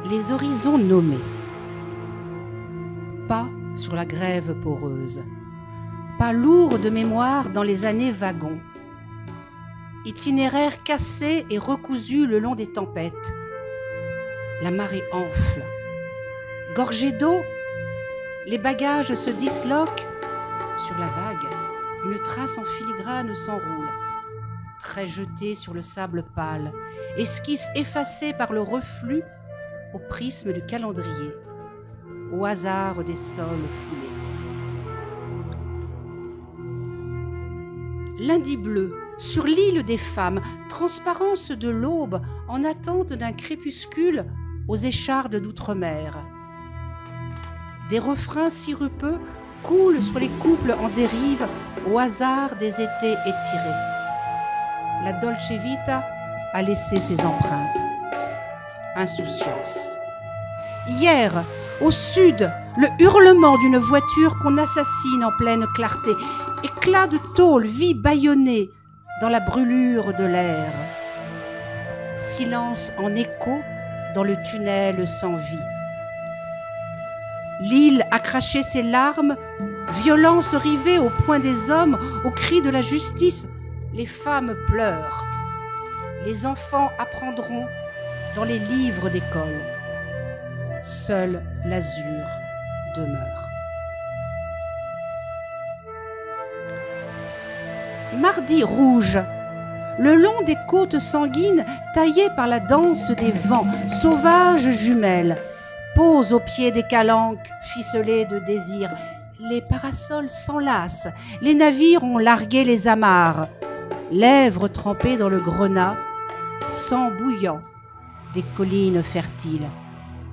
les horizons nommés. Pas sur la grève poreuse, pas lourd de mémoire dans les années wagons. Itinéraire cassé et recousu le long des tempêtes. La marée enfle. Gorgée d'eau, les bagages se disloquent. Sur la vague, une trace en filigrane s'enroule. Trait jeté sur le sable pâle, esquisse effacée par le reflux au prisme du calendrier, au hasard des sols foulés. Lundi bleu, sur l'île des femmes, transparence de l'aube en attente d'un crépuscule aux échardes d'outre-mer. Des refrains sirupeux coulent sur les couples en dérive au hasard des étés étirés. La Dolce Vita a laissé ses empreintes. Insouciance. Hier, au sud, le hurlement d'une voiture qu'on assassine en pleine clarté. Éclat de tôle, vie bâillonnée dans la brûlure de l'air. Silence en écho dans le tunnel sans vie. L'île a craché ses larmes, violence rivée au poing des hommes, au cri de la justice. Les femmes pleurent. Les enfants apprendront dans les livres d'école. Seul l'azur demeure. Mardi rouge, le long des côtes sanguines taillées par la danse des vents, sauvages jumelles, posent au pied des calanques ficelées de désir. Les parasols s'enlacent, les navires ont largué les amarres, lèvres trempées dans le grenat, sang bouillant des collines fertiles.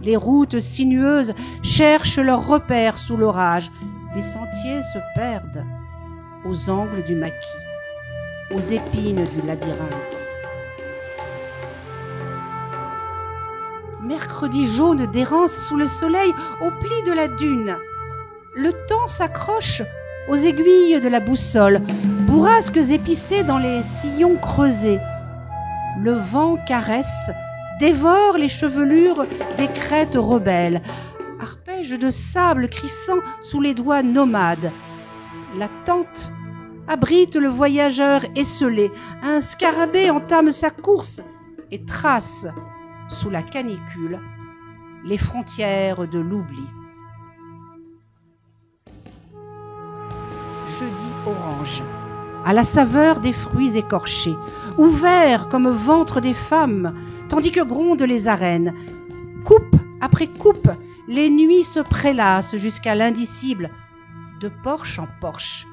Les routes sinueuses cherchent leurs repères sous l'orage. Les sentiers se perdent aux angles du maquis, aux épines du labyrinthe. Mercredi jaune d'errance sous le soleil au pli de la dune. Le temps s'accroche aux aiguilles de la boussole, bourrasques épicées dans les sillons creusés. Le vent caresse, dévore les chevelures des crêtes rebelles. Arpège de sable crissant sous les doigts nomades. La tente abrite le voyageur esselé. Un scarabée entame sa course et trace, sous la canicule, les frontières de l'oubli. Jeudi orange, à la saveur des fruits écorchés, ouvert comme ventre des femmes, tandis que grondent les arènes. Coupe après coupe, les nuits se prélassent jusqu'à l'indicible, de porche en porche.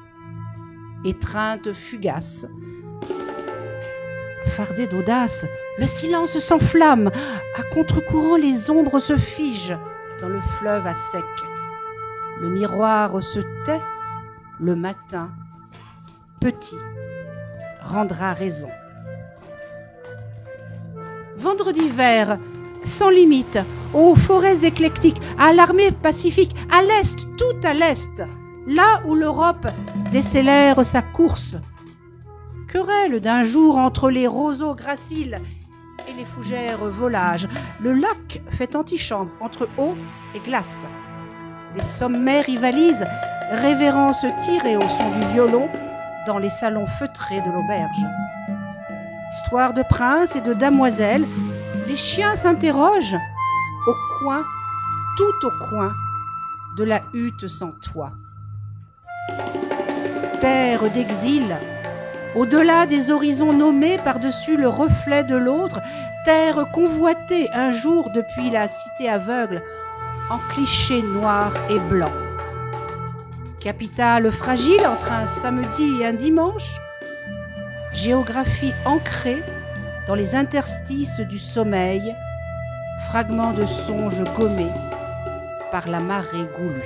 Étreinte fugace. Fardé d'audace, le silence s'enflamme. À contre-courant, les ombres se figent dans le fleuve à sec. Le miroir se tait. Le matin, petit, rendra raison. Vendredi vert, sans limite, aux forêts éclectiques, à l'armée pacifique, à l'est, tout à l'est, là où l'Europe décélère sa course. Querelle d'un jour entre les roseaux graciles et les fougères volages. Le lac fait antichambre entre eau et glace. Les sommets rivalisent, révérences tirées au son du violon dans les salons feutrés de l'auberge. Histoire de princes et de damoiselles, les chiens s'interrogent au coin, tout au coin de la hutte sans toit. Terre d'exil, au-delà des horizons nommés par-dessus le reflet de l'autre, terre convoitée un jour depuis la cité aveugle, en clichés noirs et blancs. Capitale fragile entre un samedi et un dimanche, géographie ancrée dans les interstices du sommeil, fragments de songes gommés par la marée goulue.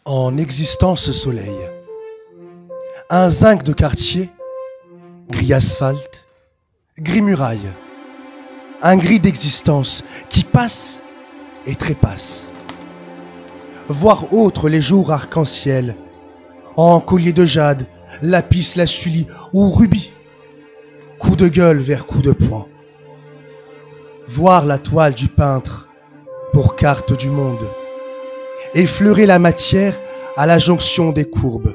En existence soleil, un zinc de quartier, gris asphalte, gris muraille, un gris d'existence qui passe et trépasse. Voir autre les jours arc-en-ciel, en collier de jade, lapis lazuli ou rubis, coup de gueule vers coup de poing. Voir la toile du peintre pour carte du monde, effleurer la matière à la jonction des courbes,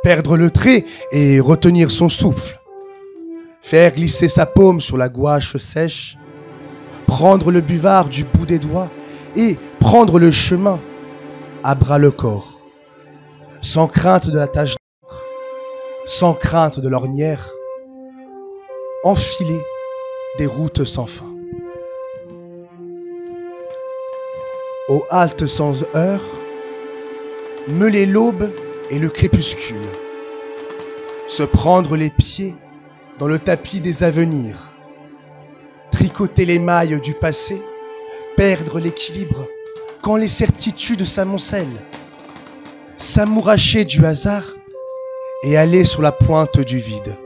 perdre le trait et retenir son souffle, faire glisser sa paume sur la gouache sèche, prendre le buvard du bout des doigts et prendre le chemin à bras le corps, sans crainte de la tache d'encre, sans crainte de l'ornière, enfiler des routes sans fin. Aux haltes sans heure, meuler l'aube et le crépuscule, se prendre les pieds dans le tapis des avenirs, tricoter les mailles du passé, perdre l'équilibre quand les certitudes s'amoncellent, s'amouracher du hasard et aller sur la pointe du vide.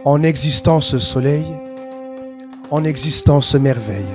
En existence soleil, en existence merveille.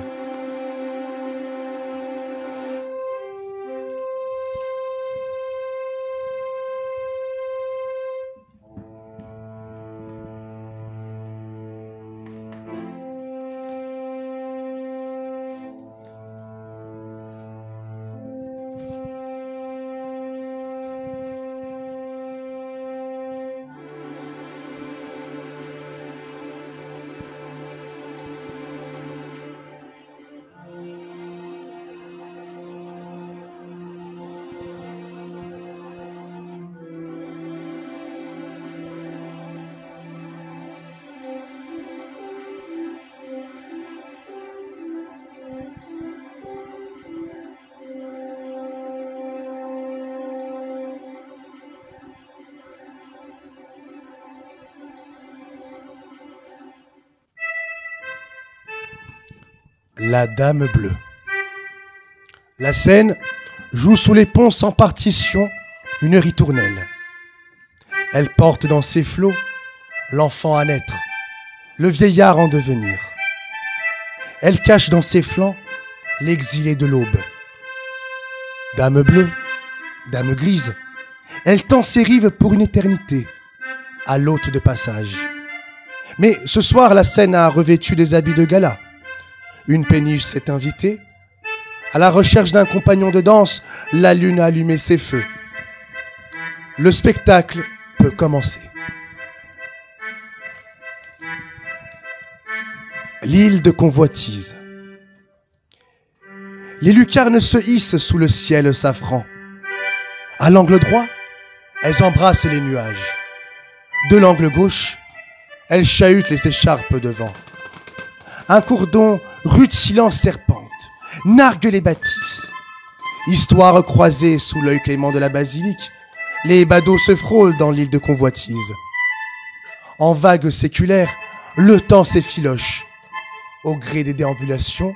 La Dame Bleue. La scène joue sous les ponts sans partition une ritournelle. Elle porte dans ses flots l'enfant à naître, le vieillard en devenir. Elle cache dans ses flancs l'exilé de l'aube. Dame bleue, dame grise, elle tend ses rives pour une éternité, à l'hôte de passage. Mais ce soir, la scène a revêtu des habits de gala. Une péniche s'est invitée. À la recherche d'un compagnon de danse, la lune a allumé ses feux. Le spectacle peut commencer. L'île de convoitise. Les lucarnes se hissent sous le ciel safran. À l'angle droit, elles embrassent les nuages. De l'angle gauche, elles chahutent les écharpes de vent. Un cordon rutilant serpente, nargue les bâtisses. Histoire croisée sous l'œil clément de la basilique, les badauds se frôlent dans l'île de convoitise. En vagues séculaires, le temps s'effiloche, au gré des déambulations,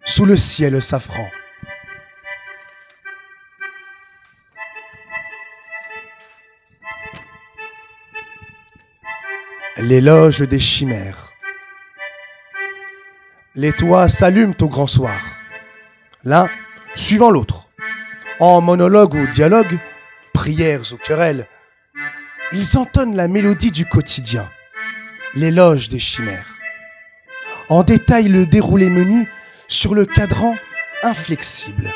sous le ciel safran. L'éloge des chimères. Les toits s'allument au grand soir, l'un suivant l'autre. En monologue ou dialogue, prières ou querelles, ils entonnent la mélodie du quotidien, l'éloge des chimères. En détail le déroulé menu sur le cadran inflexible.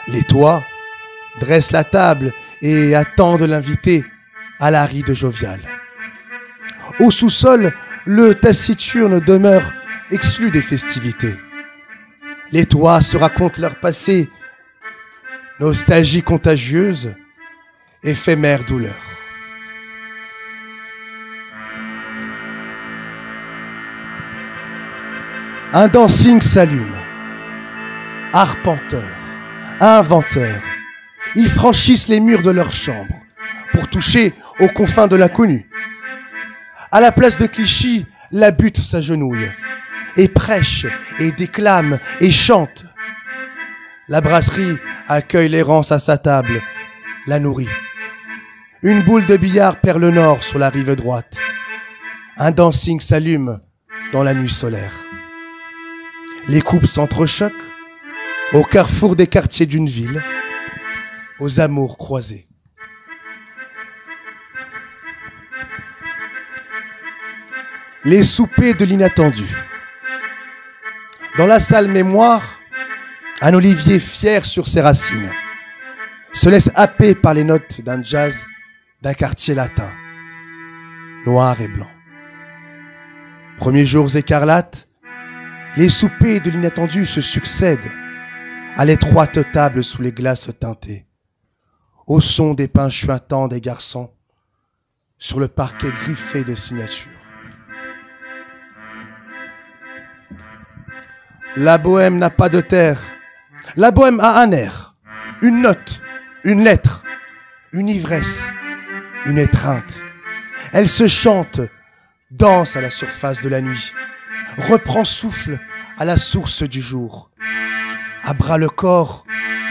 Les toits dressent la table et attendent l'invité à la ride joviale. Au sous-sol, le taciturne demeure exclu des festivités. Les toits se racontent leur passé, nostalgie contagieuse, éphémère douleur. Un dancing s'allume. Arpenteurs, inventeurs, ils franchissent les murs de leur chambre pour toucher aux confins de l'inconnu. À la place de Clichy, la butte s'agenouille. et prêche, et déclame, et chante. La brasserie accueille l'errance à sa table, la nourrit. Une boule de billard perd le nord sur la rive droite. Un dancing s'allume dans la nuit solaire. Les couples s'entrechoquent au carrefour des quartiers d'une ville, aux amours croisés. Les soupers de l'inattendu. Dans la salle mémoire, un olivier fier sur ses racines se laisse happer par les notes d'un jazz d'un quartier latin, noir et blanc. Premiers jours écarlates, les soupers de l'inattendu se succèdent à l'étroite table sous les glaces teintées, au son des pains chuintants des garçons sur le parquet griffé de signatures. La bohème n'a pas de terre. La bohème a un air, une note, une lettre, une ivresse, une étreinte. Elle se chante, danse à la surface de la nuit, reprend souffle à la source du jour. À bras le corps,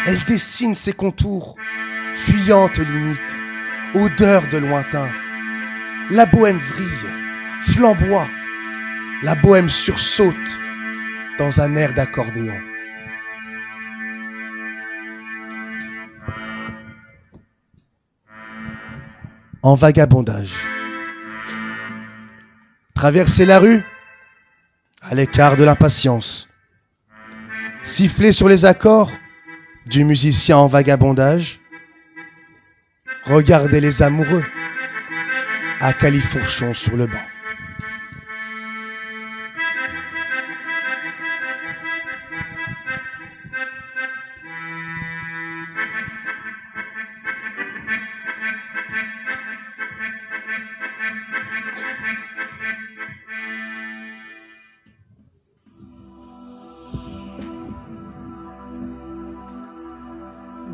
elle dessine ses contours, fuyante limite, odeur de lointain. La bohème vrille, flamboie, la bohème sursaute dans un air d'accordéon. En vagabondage. Traverser la rue, à l'écart de l'impatience. Siffler sur les accords du musicien en vagabondage. Regarder les amoureux à califourchon sur le banc.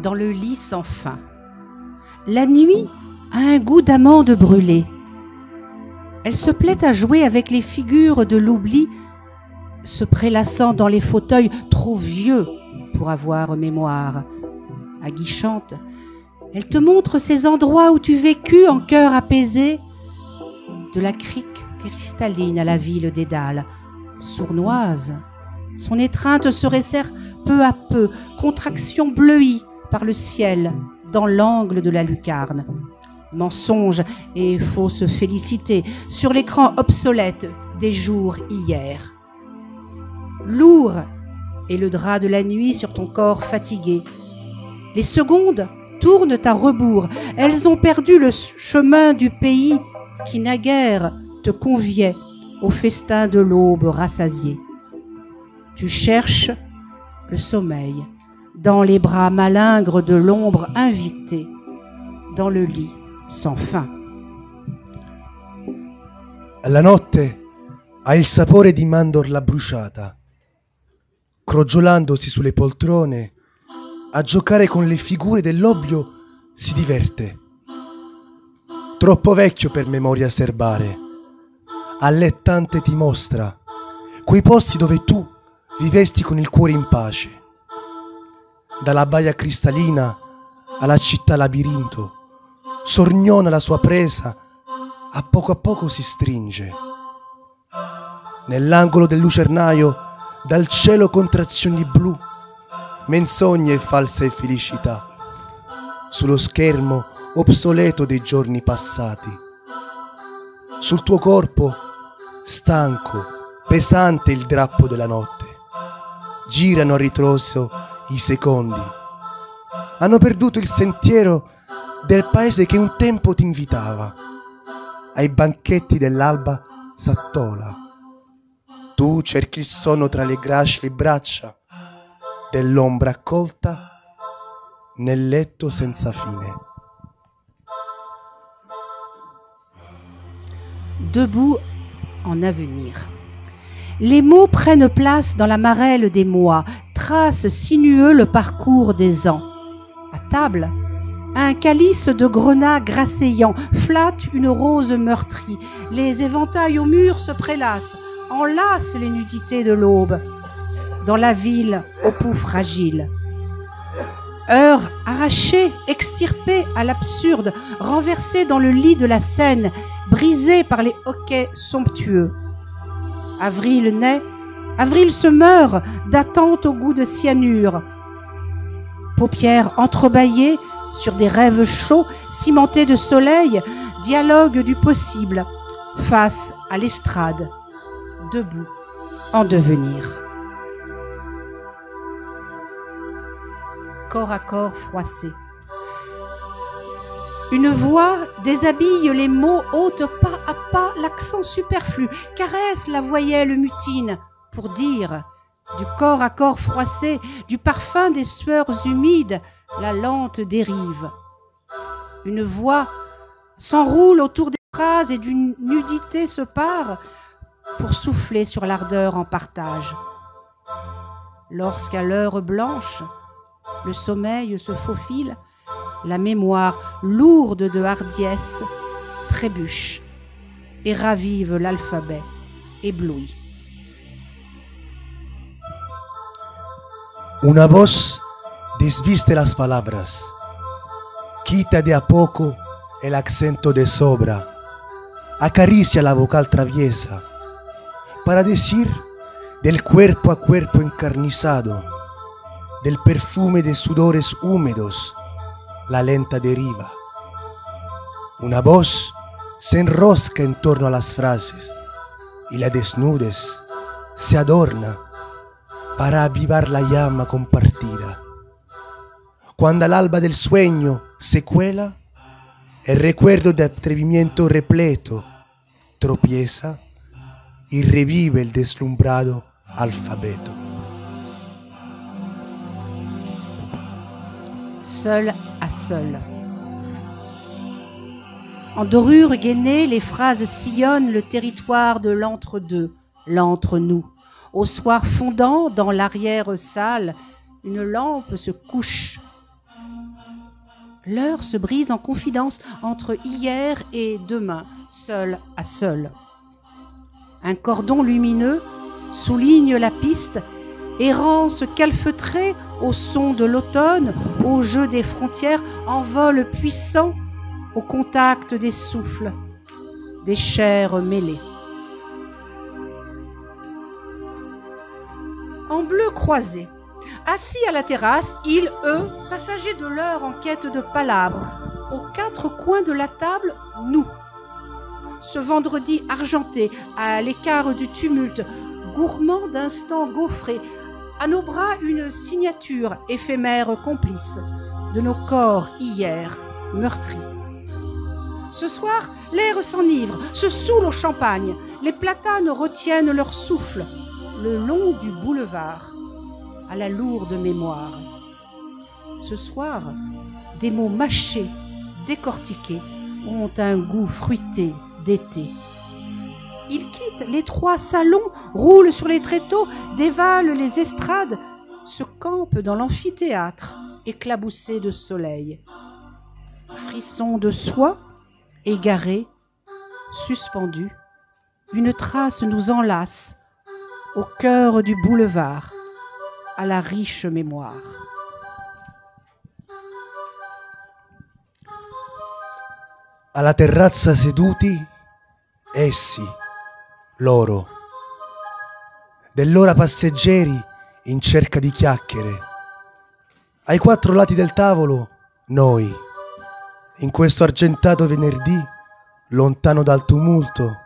Dans le lit sans fin. La nuit a un goût d'amande brûlée. Elle se plaît à jouer avec les figures de l'oubli, se prélassant dans les fauteuils trop vieux pour avoir mémoire. Aguichante, elle te montre ces endroits où tu vécus en cœur apaisé, de la crique cristalline à la ville des Dalles, sournoise. Son étreinte se resserre peu à peu, contraction bleuie par le ciel dans l'angle de la lucarne. Mensonge et fausse félicité sur l'écran obsolète des jours hier. Lourd est le drap de la nuit sur ton corps fatigué. Les secondes tournent à rebours. Elles ont perdu le chemin du pays qui naguère te conviait au festin de l'aube rassasiée. Tu cherches le sommeil dans les bras malingres de l'ombre invitée, dans le lit sans fin. La notte ha il sapore di mandorla bruciata, crogiolandosi sulle poltrone, a giocare con le figure dell'oblio si diverte. Troppo vecchio per memoria serbare, allettante ti mostra quei posti dove tu vivesti con il cuore in pace. Dalla baia cristallina alla città labirinto, sorniona la sua presa, a poco si stringe. Nell'angolo del lucernaio, dal cielo contrazioni blu, menzogne e false felicità, sullo schermo obsoleto dei giorni passati. Sul tuo corpo, stanco, pesante il drappo della notte, girano a ritroso i secondi. Hanno perduto il sentiero del paese che un tempo ti invitava. Ai banchetti dell'alba s'attola. Tu cerchi il sonno tra le gracili braccia dell'ombra accolta nel letto senza fine. Debout en avenir. Les mots prennent place dans la marelle des mois, tracent sinueux le parcours des ans. À table, un calice de grenat grasseillant flatte une rose meurtrie. Les éventails au mur se prélassent, enlace les nudités de l'aube, dans la ville aux poux fragiles. Heure arrachée, extirpée à l'absurde, renversée dans le lit de la Seine, brisée par les hoquets somptueux. Avril naît, avril se meurt, d'attente au goût de cyanure. Paupières entrebâillées sur des rêves chauds, cimentés de soleil, dialogue du possible, face à l'estrade, debout en devenir. Corps à corps froissé. Une voix déshabille les mots, ôte pas à pas l'accent superflu, caresse la voyelle mutine pour dire du corps à corps froissé, du parfum des sueurs humides, la lente dérive. Une voix s'enroule autour des phrases et d'une nudité se part pour souffler sur l'ardeur en partage. Lorsqu'à l'heure blanche, le sommeil se faufile, la mémoire lourde de hardiesse trébuche et ravive l'alphabet ébloui. Una voz desviste las palabras, quita de a poco el acento de sobra, acaricia la vocal traviesa para decir del cuerpo a cuerpo encarnizado, del perfume de sudores húmedos, la lenta deriva. Una voz se enrosca en torno a las frases y la desnudez se adorna para avivar la llama compartida. Cuando al alba del sueño se cuela, el recuerdo de atrevimiento repleto tropieza y revive el deslumbrado alfabeto. Seul à seul. En dorure gainée, les phrases sillonnent le territoire de l'entre-deux, l'entre-nous. Au soir fondant, dans l'arrière-salle, une lampe se couche. L'heure se brise en confidence entre hier et demain, seul à seul. Un cordon lumineux souligne la piste, errance calfeutrée au son de l'automne, au jeu des frontières, en vol puissant, au contact des souffles, des chairs mêlées. En bleu croisé, assis à la terrasse, ils, eux, passagers de l'heure en quête de palabres, aux quatre coins de la table, nous. Ce vendredi argenté, à l'écart du tumulte, gourmand d'instants gaufrés, à nos bras une signature éphémère complice de nos corps hier meurtris. Ce soir, l'air s'enivre, se saoule au champagne, les platanes retiennent leur souffle le long du boulevard, à la lourde mémoire. Ce soir, des mots mâchés, décortiqués, ont un goût fruité d'été. Ils quittent l'étroit salon, roulent sur les tréteaux, dévalent les estrades, se campent dans l'amphithéâtre, éclaboussés de soleil. Frissons de soie, égarés, suspendus, une trace nous enlace au cœur du boulevard, à la riche mémoire. Alla terrazza seduti, essi, loro, dell'ora passeggeri in cerca di chiacchiere. Ai quattro lati del tavolo, noi, in questo argentato venerdì, lontano dal tumulto,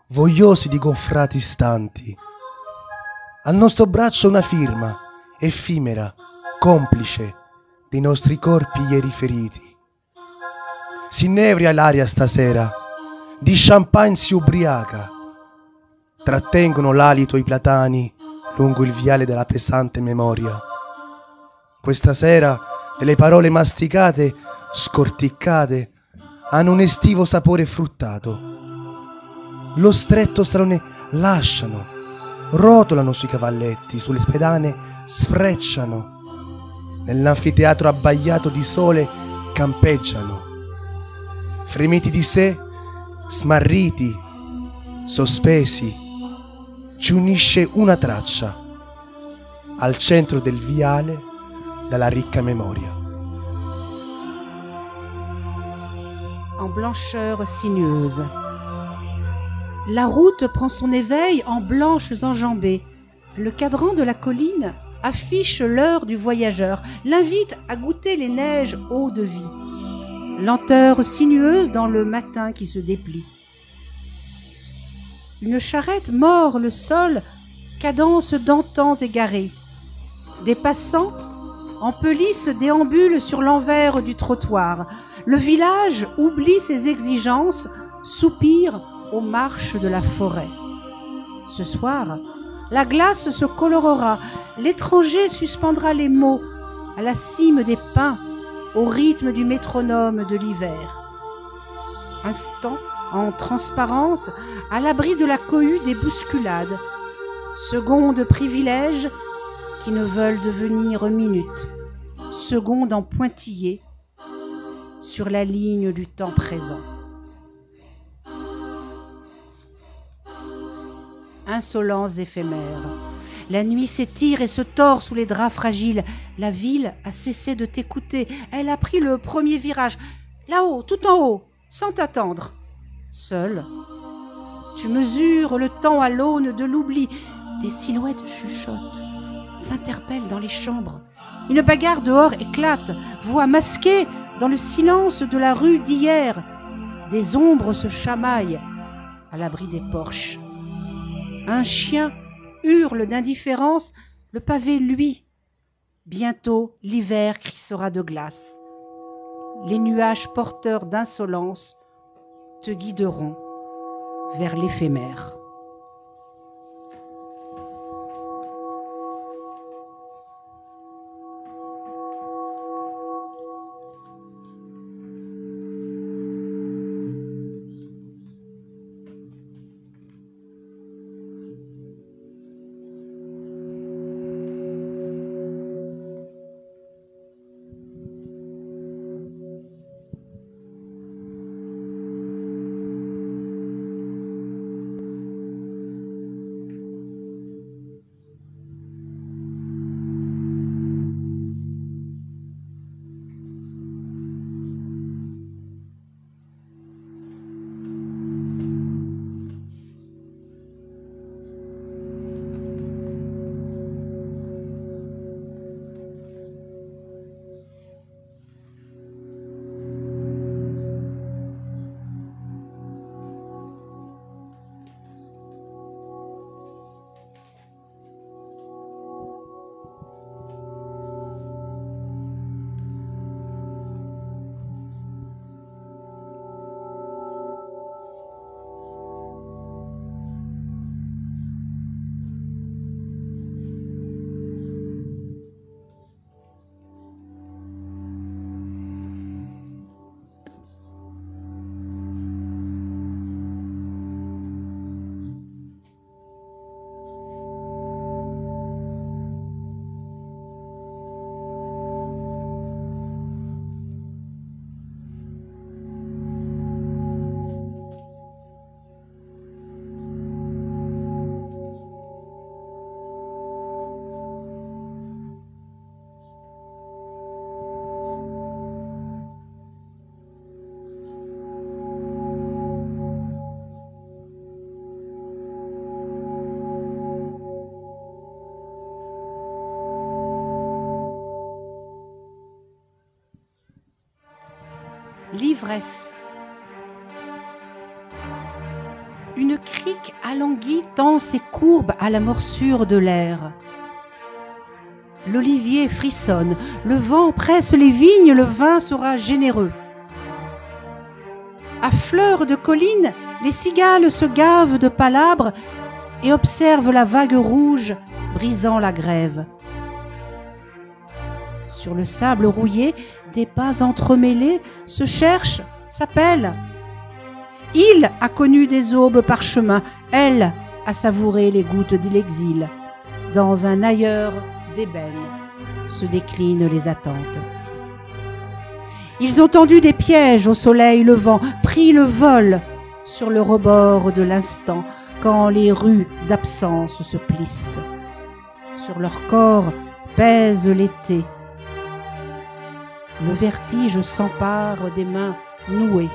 vogliosi di gonfrati istanti. Al nostro braccio una firma, effimera, complice dei nostri corpi ieri feriti. Si innebria l'aria stasera, di champagne si ubriaca. Trattengono l'alito i platani lungo il viale della pesante memoria. Questa sera delle parole masticate, scorticcate, hanno un estivo sapore fruttato. Lo stretto salone lasciano, rotolano sui cavalletti, sulle spedane sfrecciano. Nell'anfiteatro abbagliato di sole campeggiano. Fremiti di sé, smarriti, sospesi, ci unisce una traccia al centro del viale dalla ricca memoria. En blancheur sinueuse. La route prend son éveil en blanches enjambées. Le cadran de la colline affiche l'heure du voyageur, l'invite à goûter les neiges eau de vie. Lenteur sinueuse dans le matin qui se déplie. Une charrette mord le sol, cadence d'anthans égarés. Des passants en pelisse déambulent sur l'envers du trottoir. Le village oublie ses exigences, soupire aux marches de la forêt. Ce soir, la glace se colorera, l'étranger suspendra les mots à la cime des pins, au rythme du métronome de l'hiver. Instant en transparence, à l'abri de la cohue des bousculades. Seconde privilège qui ne veulent devenir minutes. Seconde en pointillé sur la ligne du temps présent. Insolents éphémères. La nuit s'étire et se tord sous les draps fragiles. La ville a cessé de t'écouter. Elle a pris le premier virage. Là-haut, tout en haut, sans t'attendre. Seul, tu mesures le temps à l'aune de l'oubli. Des silhouettes chuchotent, s'interpellent dans les chambres. Une bagarre dehors éclate, voix masquée dans le silence de la rue d'hier. Des ombres se chamaillent à l'abri des porches. Un chien hurle d'indifférence, le pavé luit. Bientôt, l'hiver crissera de glace. Les nuages porteurs d'insolence te guideront vers l'éphémère. L'ivresse. Une crique alanguie tend ses courbes à la morsure de l'air. L'olivier frissonne, le vent presse les vignes, le vin sera généreux. À fleur de colline, les cigales se gavent de palabres et observent la vague rouge brisant la grève. Sur le sable rouillé, des pas entremêlés se cherchent, s'appellent. Il a connu des aubes parchemin, elle a savouré les gouttes de l'exil. Dans un ailleurs d'ébène se déclinent les attentes. Ils ont tendu des pièges au soleil levant, pris le vol sur le rebord de l'instant, quand les rues d'absence se plissent. Sur leur corps pèse l'été. Le vertige s'empare des mains nouées.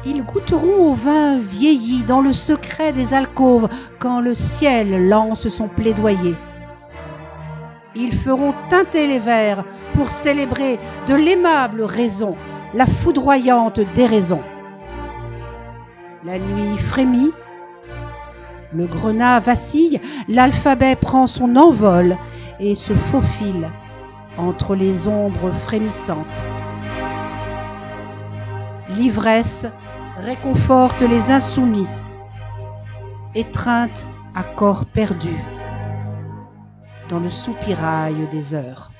Ils goûteront au vin vieilli dans le secret des alcôves quand le ciel lance son plaidoyer. Ils feront teinter les vers pour célébrer de l'aimable raison, la foudroyante déraison. La nuit frémit, le grenat vacille, l'alphabet prend son envol et se faufile entre les ombres frémissantes. L'ivresse réconforte les insoumis, étreinte à corps perdu dans le soupirail des heures.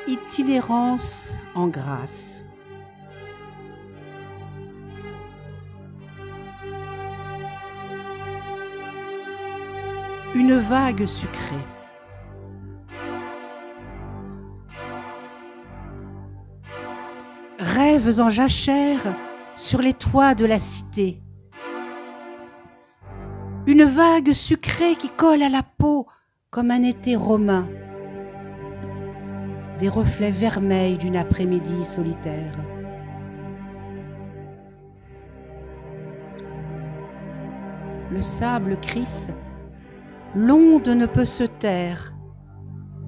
Itinérance en grâce. Une vague sucrée. Rêves en jachère sur les toits de la cité. Une vague sucrée qui colle à la peau comme un été romain. Des reflets vermeils d'une après-midi solitaire. Le sable crisse, l'onde ne peut se taire.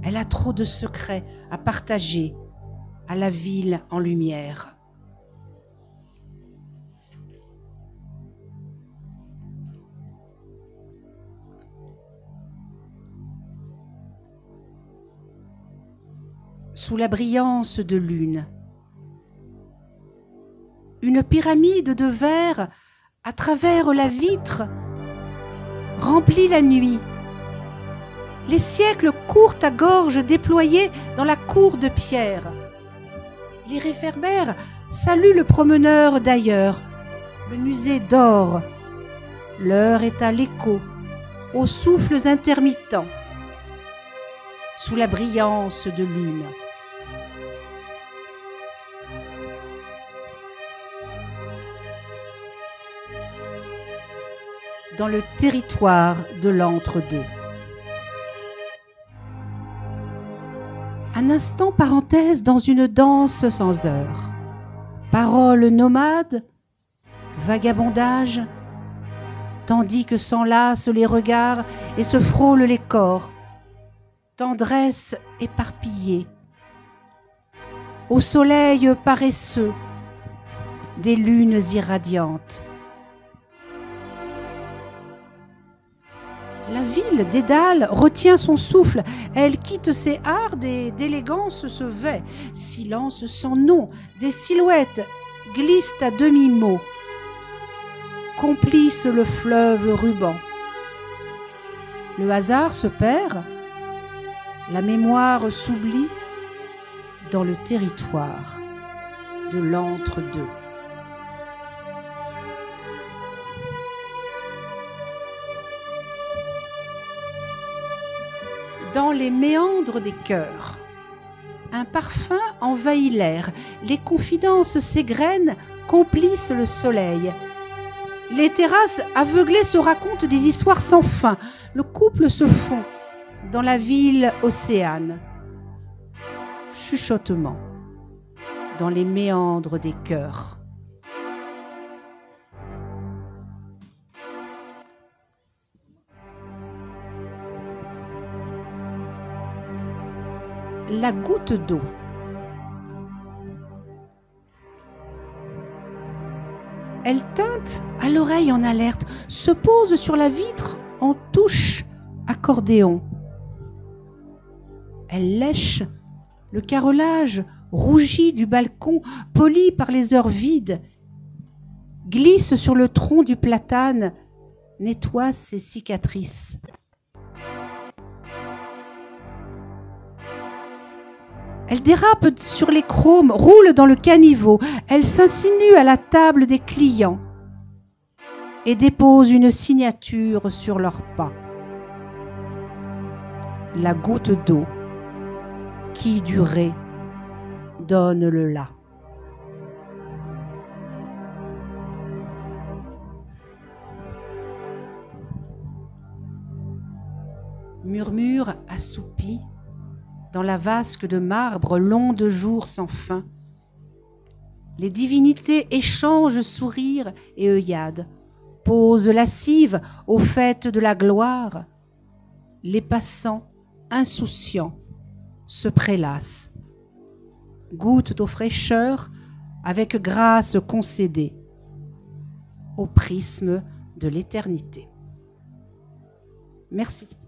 Elle a trop de secrets à partager à la ville en lumière. Sous la brillance de lune, une pyramide de verre à travers la vitre remplit la nuit. Les siècles courent à gorge déployée dans la cour de pierre. Les réverbères saluent le promeneur d'ailleurs. Le musée dort. L'heure est à l'écho, aux souffles intermittents, sous la brillance de lune. Dans le territoire de l'entre-deux. Un instant parenthèse dans une danse sans heure. Paroles nomades, vagabondage, tandis que s'enlacent les regards et se frôlent les corps. Tendresse éparpillée. Au soleil paresseux, des lunes irradiantes. La ville d'Édale retient son souffle, elle quitte ses hardes et d'élégance se vêt. Silence sans nom, des silhouettes glissent à demi-mot, complissent le fleuve ruban. Le hasard se perd, la mémoire s'oublie dans le territoire de l'entre-deux. Dans les méandres des cœurs, un parfum envahit l'air, les confidences s'égrènent, complissent le soleil. Les terrasses aveuglées se racontent des histoires sans fin. Le couple se fond dans la ville océane. Chuchotement dans les méandres des cœurs. La goutte d'eau. Elle teinte à l'oreille en alerte, se pose sur la vitre en touche accordéon. Elle lèche le carrelage rougi du balcon, poli par les heures vides, glisse sur le tronc du platane, nettoie ses cicatrices. Elle dérape sur les chromes, roule dans le caniveau. Elle s'insinue à la table des clients et dépose une signature sur leurs pas. La goutte d'eau qui du ré donne le la. Murmure assoupi dans la vasque de marbre long de jours sans fin. Les divinités échangent sourires et œillades, posent lascives aux fêtes de la gloire. Les passants insouciants se prélassent, goûtent aux fraîcheurs avec grâce concédée, au prisme de l'éternité. Merci.